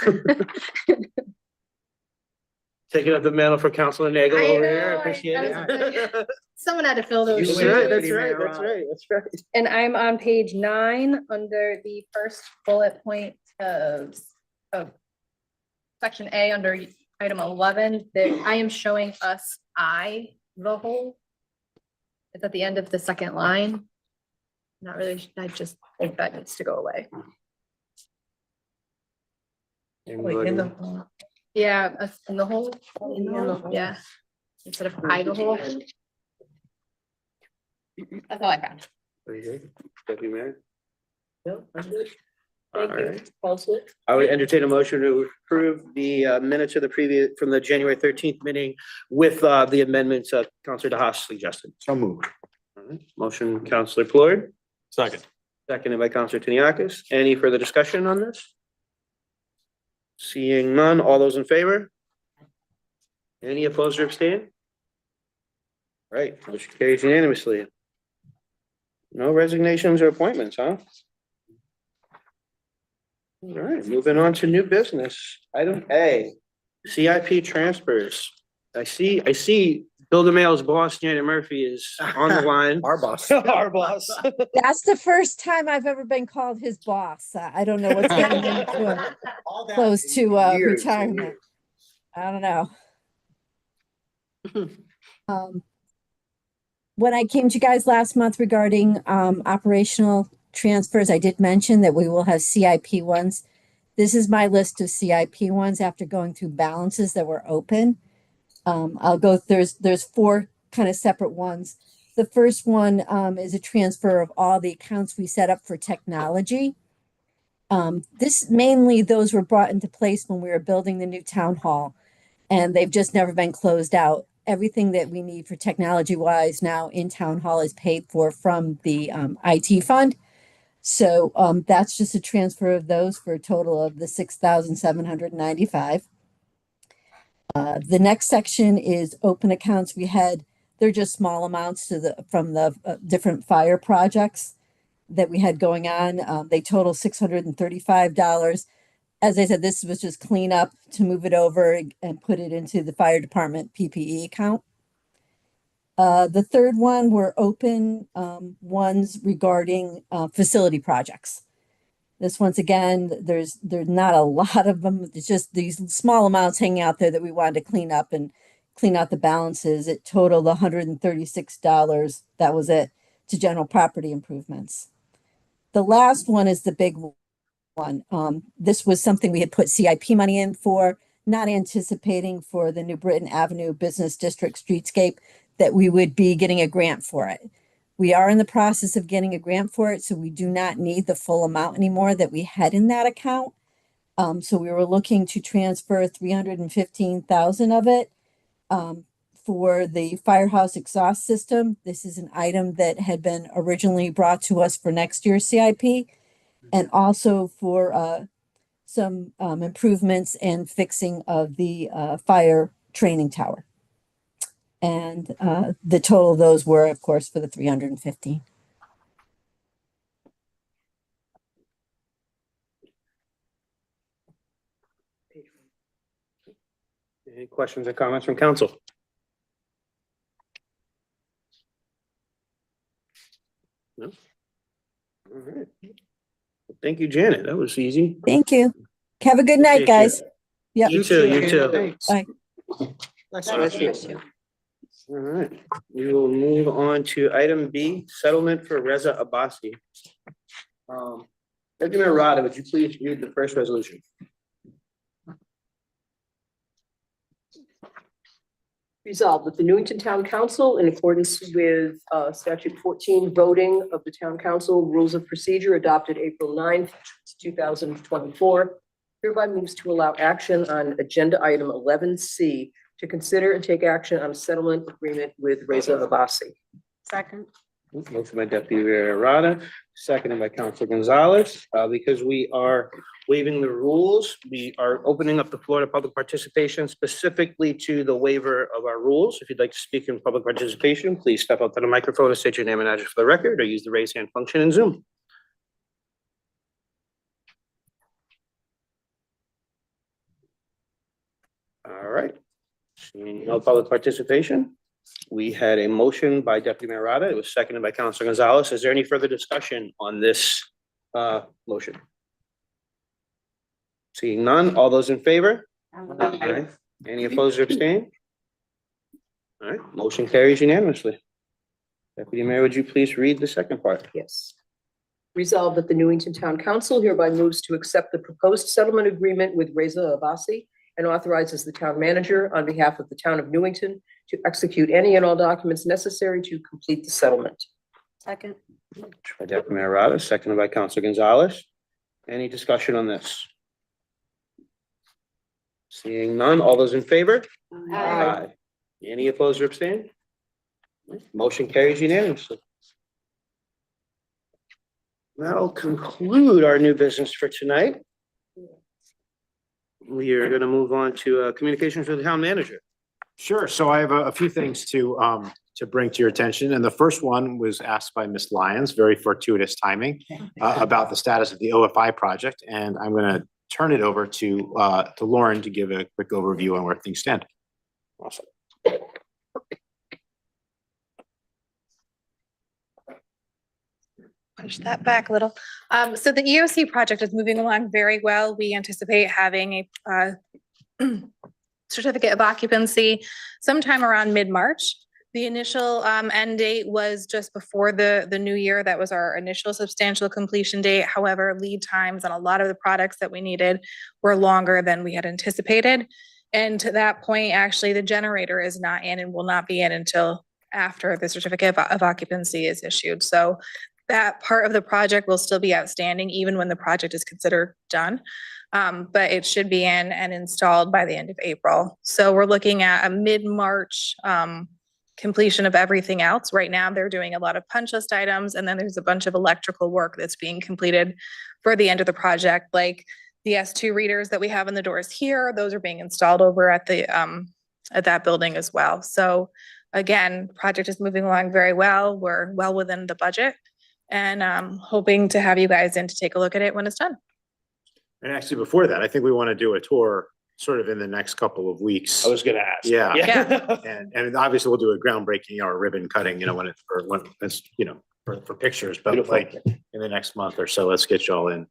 Taking up the mantle for Councilor Nagel I over here. know, Appreciate it. Someone had to fill those That's shoes. right, that's right, that's right, that's right. And I'm on page 9 under the first bullet point of section A under item 11, that I am showing us the whole. It's at the end of the second line. Not really, I just think that needs to go away. Yeah, in the whole, yeah. Instead of the whole. That's all I found. Deputy Mayor? No, I'm good. All Thank you. right. Counselor. I would entertain a motion to approve the minutes of the previous, from the January 13th meeting with the amendments Councilor DeHaas suggested. So moved. All right. Motion, Councilor Floyd, Second. seconded by Councilor Tiniakis. Any further discussion on this? Seeing none, all those in favor? Any opposed or abstained? Right, motion carries unanimously. No resignations or appointments, huh? All right, moving on to new business. Item A, CIP transfers. I see Bill DeMail's boss, Janet Murphy, is on the line. Our boss. Our boss. That's the first time I've ever been called his boss. I don't know what's getting him to close to retirement. I don't know. When I came to you guys last month regarding operational transfers, I did mention that we will have CIP ones. This is my list of CIP ones after going through balances that were open. There's 4 kind of separate ones. The first one is a transfer of all the accounts we set up for technology. This mainly, those were brought into place when we were building the new town hall, and they've just never been closed out. Everything that we need for technology wise now in town hall is paid for from the IT fund. So that's just a transfer of those for a total of the $6,795. The next section is open accounts. They're just small amounts from the different fire projects that we had going on. They total $635. As I said, this was just clean up to move it over and put it into the fire department PPE account. The third one were open ones regarding facility projects. This once again, there's not a lot of them. It's just these small amounts hanging out there that we wanted to clean up and clean out the balances. It totaled $136. That was it, to general property improvements. The last one is the big one. This was something we had put CIP money in for, not anticipating for the New Britain Avenue Business District streetscape that we would be getting a grant for it. We are in the process of getting a grant for it, so we do not need the full amount anymore that we had in that account. So we were looking to transfer $315,000 of it for the firehouse exhaust system. This is an item that had been originally brought to us for next year's CIP. and also for some improvements and fixing of the fire training tower. And the total of those were, of course, for the 315. Any questions or comments from council? No? All right. Well, thank you, Janet. That was easy. Thank you. Have a good night, Take care. guys. Yep. You too, you too. Bye. All right, we will move on to item B, settlement for Reza Abbasi. Deputy Mayor Rada, would you please read the first resolution? Resolved that the Newington Town Council, in accordance with statute 14, voting of the Town Council rules of procedure adopted April 9th, 2024, hereby moves to allow action on agenda item 11C to consider and take action on a settlement agreement with Reza Abbasi. Second. Motion by Deputy Mayor Rada, seconded by Councilor Gonzalez. Because we are waiving the rules, we are opening up the floor to public participation specifically to the waiver of our rules. If you'd like to speak in public participation, please step up to the microphone and state your name and address for the record, or use the raise hand function in Zoom. All right. Seeing no public participation, we had a motion by Deputy Mayor Rada. It was seconded by Councilor Gonzalez. Is there any further discussion on this motion? Seeing none, all those in favor? Aye. Any opposed or abstained? All right, motion carries unanimously. Deputy Mayor, would you please read the second part? Yes. Resolved that the Newington Town Council hereby moves to accept the proposed settlement agreement with Reza Abbasi and authorizes the town manager on behalf of the town of Newington to execute any and all documents necessary to complete the settlement. Second. By Deputy Mayor Rada, seconded by Councilor Gonzalez. Any discussion on this? Seeing none, all those in favor? Aye. Any opposed or abstained? Motion carries unanimously. That'll conclude our new business for tonight. We are going to move on to communications with the town manager. Sure. So I have a few things to bring to your attention. And the first one was asked by Ms. Lyons, very fortuitous timing, about the status of the OFI project. And I'm going to turn it over to Lauren to give a quick overview on where things stand. Awesome. Push that back a little. So the EOC project is moving along very well. We anticipate having a certificate of occupancy sometime around mid-March. The initial end date was just before the new year. That was our initial substantial completion date. However, lead times on a lot of the products that we needed were longer than we had anticipated. And to that point, actually, the generator is not in and will not be in until after the certificate of occupancy is issued. So that part of the project will still be outstanding even when the project is considered done. But it should be in and installed by the end of April. So we're looking at a mid-March completion of everything else. Right now, they're doing a lot of punch list items, and then there's a bunch of electrical work that's being completed for the end of the project, like the S2 readers that we have in the doors here. Those are being installed over at the at that building as well. So again, the project is moving along very well. We're well within the budget, and hoping to have you guys in to take a look at it when it's done. And actually, before that, I think we want to do a tour sort of in the next couple of weeks. I was going to ask. Yeah. Yeah. And obviously we'll do a groundbreaking or ribbon cutting, when it's, for pictures, but Beautiful. like in the next month or so, let's get y'all in.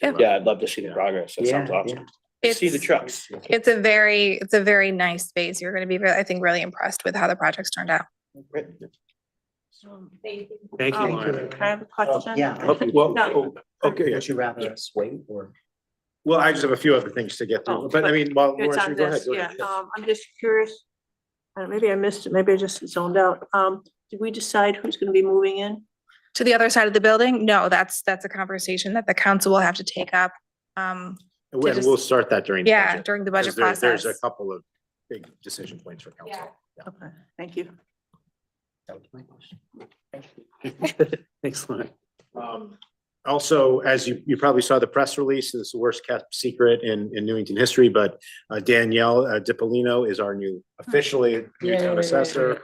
Yeah, I'd love to see the progress. That sounds awesome. See the It's- trucks. It's a very nice space. You're going to be, I think, really impressed with how the project's turned out. Thank you, Lauren. Can I have a question? Yeah. Okay. Would you rather us wait or? Well, I just have a few other things to get through, but I mean, well, It's Laura, on go ahead. this, Go yeah. ahead. I'm just curious. Maybe I missed it. Maybe I just zoned out. Did we decide who's gonna be moving in? To the other side of the building? No, that's a conversation that the council will have to take up. And to we'll just- start that during. the Yeah, budget, during the budget 'cause There's process. a couple of big decision points for council. Okay, thank you. That was my question. Excellent. Also, as you probably saw the press release, this is the worst kept secret in Newington history, but Danielle Dipolino is our new officially new town assessor.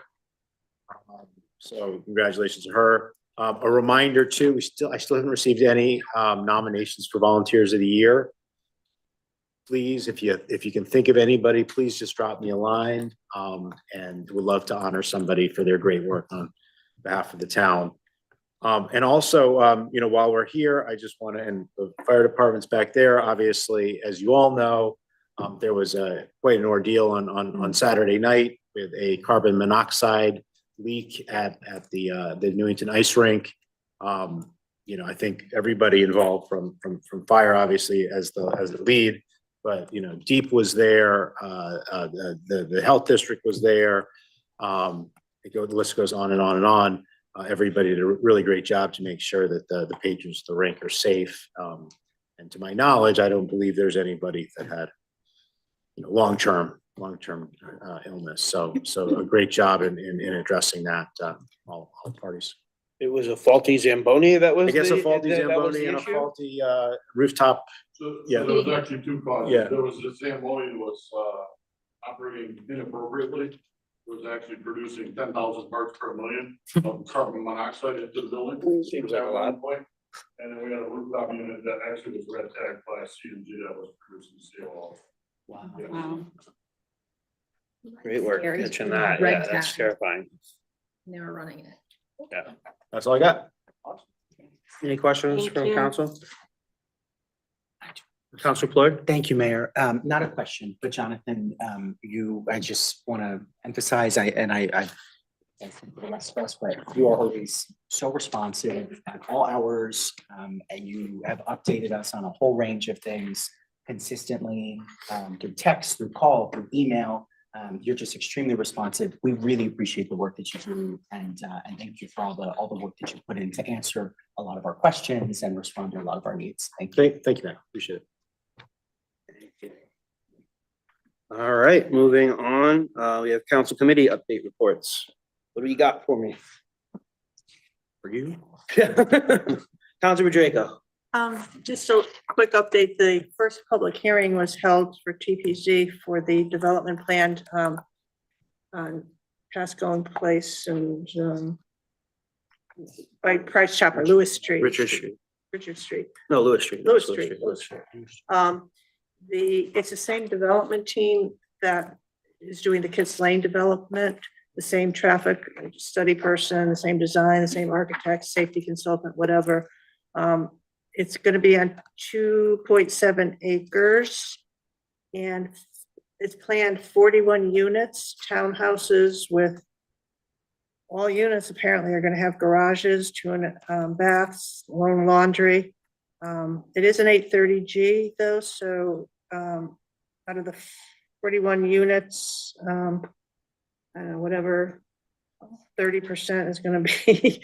So congratulations to her. A reminder too, I still haven't received any nominations for volunteers of the year. Please, if you can think of anybody, please just drop me a line. And would love to honor somebody for their great work on behalf of the town. And also, you know, while we're here, I just want to, and the fire department's back there, obviously, as you all know, there was quite an ordeal on Saturday night with a carbon monoxide leak at the Newington ice rink. You know, I think everybody involved from fire, obviously, as the lead, but, you know, Deep was there, the health district was there. The list goes on and on and on. Everybody did a really great job to make sure that the patrons of the rink are safe. And to my knowledge, I don't believe there's anybody that had, you know, long-term illness. So a great job in addressing that, all parties. It was a faulty Zamboni that was. I guess a the- faulty that was the Zamboni and a issue? faulty rooftop. Yeah. There was actually two causes. Yeah. There was the Zamboni was operating inappropriately. Was actually producing 10,000 parts per million of carbon monoxide into the building. Seems like a lot. And then we had a rooftop unit that actually was red tagged by C&G that was producing CO. Wow. Great work Scary. catching that. Red Yeah, that's tag. terrifying. They were running it. Yeah. That's all I got. Any questions Thank from you. council? Council Floyd? Thank you, Mayor. Not a question, but Jonathan, I just want to emphasize, I think the rest of us, but you are always so responsive at all hours, and you have updated us on a whole range of things consistently, through text, through call, through email. You're just extremely responsive. We really appreciate the work that you do, and thank you for all the work that you put in to answer a lot of our questions and respond to a lot of our needs. Thank you. Thank you, man. Appreciate it. All right, moving on. We have council committee update reports. What do you got for me? For you? Councilor Draco. Just a quick update, the first public hearing was held for TPZ for the development plan, on Pasco Place and, by Price Chopper, Lewis Street. Richard Street. Richard Street. No, Lewis Street. Lewis Street. It's the same development team that is doing the Kids Lane development, the same traffic study person, the same design, the same architect, safety consultant, whatever. It's gonna be on 2.7 acres. And it's planned 41 units, townhouses with all units apparently are gonna have garages, 2 baths, one laundry. It is an 830G though, so out of the 41 units, I don't know, whatever, 30% is gonna be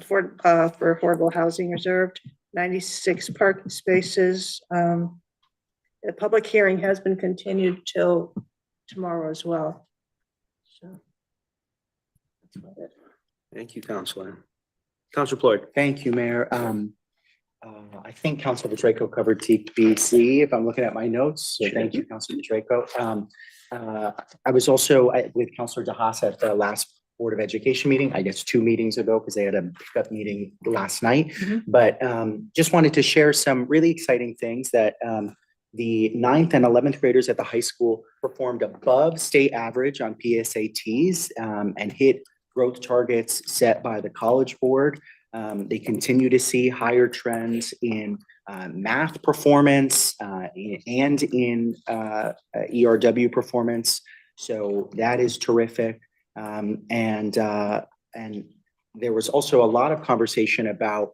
for affordable housing reserved, 96 parking spaces. The public hearing has been continued till tomorrow as well. So. That's about it. Thank you, Councilor. Councilor Floyd. Thank you, Mayor. I think Councilor Draco covered TBC if I'm looking at my notes. So thank you, Councilor Draco. I was also with Councilor DeHaas at the last Board of Education meeting, I guess 2 meetings ago, because they had a pickup meeting last night. But just wanted to share some really exciting things that the 9th and 11th graders at the high school performed above state average on PSATs and hit growth targets set by the College Board. They continue to see higher trends in math performance and in ERW performance. So that is terrific. And there was also a lot of conversation about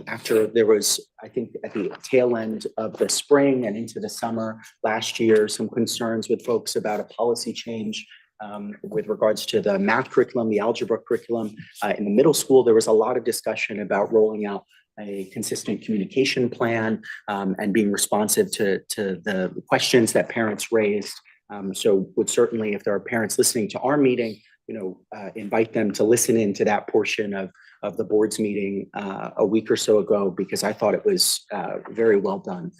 after there was, I think at the tail end of the spring and into the summer last year, some concerns with folks about a policy change with regards to the math curriculum, the algebra curriculum. In the middle school, there was a lot of discussion about rolling out a consistent communication plan and being responsive to the questions that parents raised. So would certainly, if there are parents listening to our meeting, invite them to listen into that portion of of the board's meeting a week or so ago because I thought it was very well done.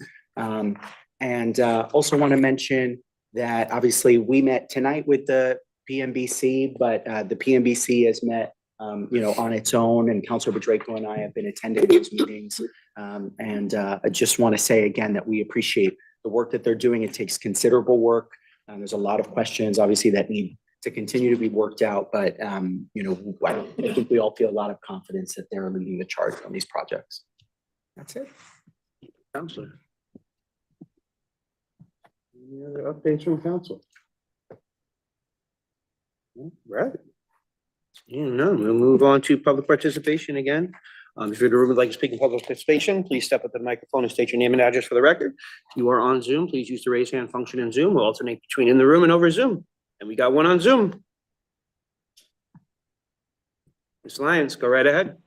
And also want to mention that obviously we met tonight with the PMBC, but the PMBC has met on its own, and Councilor Bedrejko and I have been attending those meetings. I just want to say again that we appreciate the work that they're doing. It takes considerable work. There's a lot of questions, obviously, that need to continue to be worked out, but I think we all feel a lot of confidence that they're leading the charge on these projects. That's it. Counselor. Any other updates from council? Right. No, we'll move on to public participation again. If you're in the room and would like to speak in public participation, please step up to the microphone and state your name and address for the record. If you are on Zoom, please use the raise hand function in Zoom. We'll alternate between in the room and over Zoom. And we got one on Zoom. Ms. Lyons, go right ahead.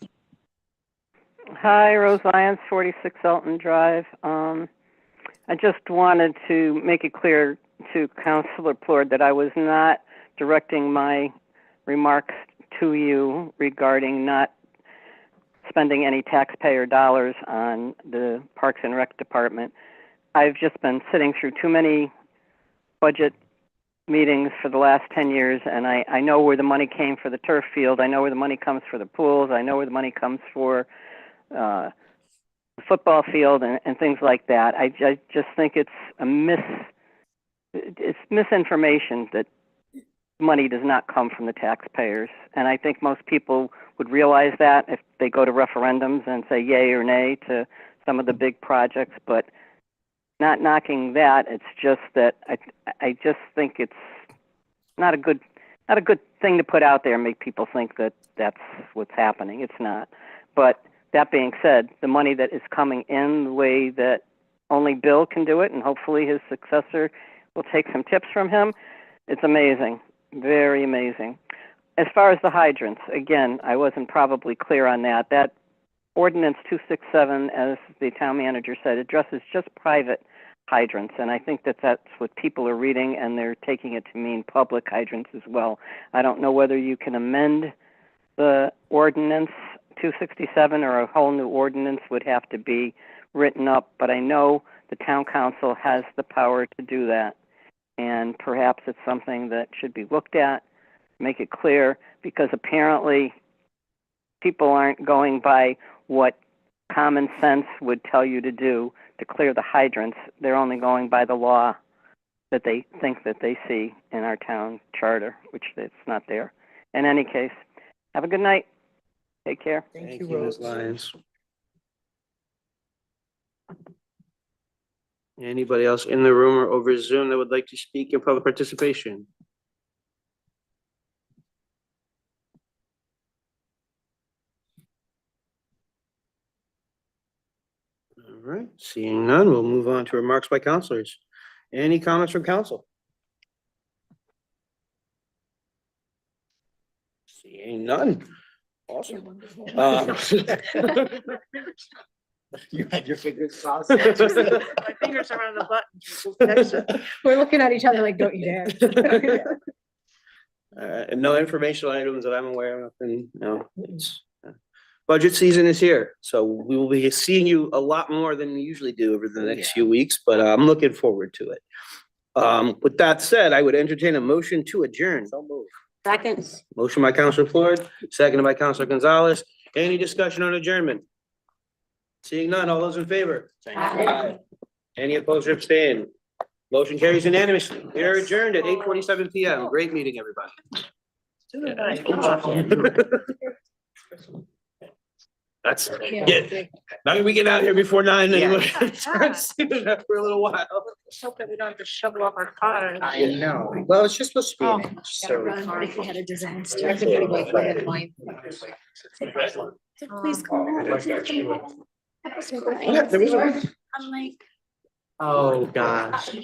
Hi, Rose Lyons, 46 Elton Drive. I just wanted to make it clear to Councilor Plord that I was not directing my remarks to you regarding not spending any taxpayer dollars on the Parks and Rec Department. I've just been sitting through too many budget meetings for the last 10 years, and I know where the money came for the turf field. I know where the money comes for the pools. I know where the money comes for the football field and things like that. I just think it's misinformation that money does not come from the taxpayers. And I think most people would realize that if they go to referendums and say yay or nay to some of the big projects, but not knocking that. It's just that I just think it's not a good thing to put out there and make people think that that's what's happening. It's not. But that being said, the money that is coming in the way that only Bill can do it, and hopefully his successor will take some tips from him, it's amazing. Very amazing. As far as the hydrants, again, I wasn't probably clear on that. That ordinance 267, as the town manager said, addresses just private hydrants, and I think that that's what people are reading, and they're taking it to mean public hydrants as well. I don't know whether you can amend the ordinance 267 or a whole new ordinance would have to be written up, but I know the town council has the power to do that, and perhaps it's something that should be looked at, make it clear, because apparently people aren't going by what common sense would tell you to do to clear the hydrants. They're only going by the law that they think that they see in our town charter, which it's not there. In any case, have a good night. Take care. Thank you, Ms. Lyons. Anybody else in the room or over Zoom that would like to speak in public participation? All right, seeing none, we'll move on to remarks by counselors. Any comments from council? Seeing none. Awesome. You had your fingers crossed. My fingers are on the button. We're looking at each other like, don't you dare. And no informational items that I'm aware of, and no, it's budget season is here, so we will be seeing you a lot more than we usually do over the next few weeks, but I'm looking forward to it. With that said, I would entertain a motion to adjourn. So moved. Second. Motion by Counselor Plord, seconded by Counselor Gonzalez. Any discussion on adjournment? Seeing none, all those in favor? Aye. Any opposed or abstained? Motion carries unanimously. We are adjourned at 8:47 PM. Great meeting, everybody. That's, yeah, now that we get out here before 9, then we'll start seeing that for a little while. Hope that we don't have to shovel up our cars. I know. Well, it's just supposed to be an inch, Gotta so. run if we had a disaster. Everybody wait for the line. Please come on. Yeah, there was a- Oh, gosh.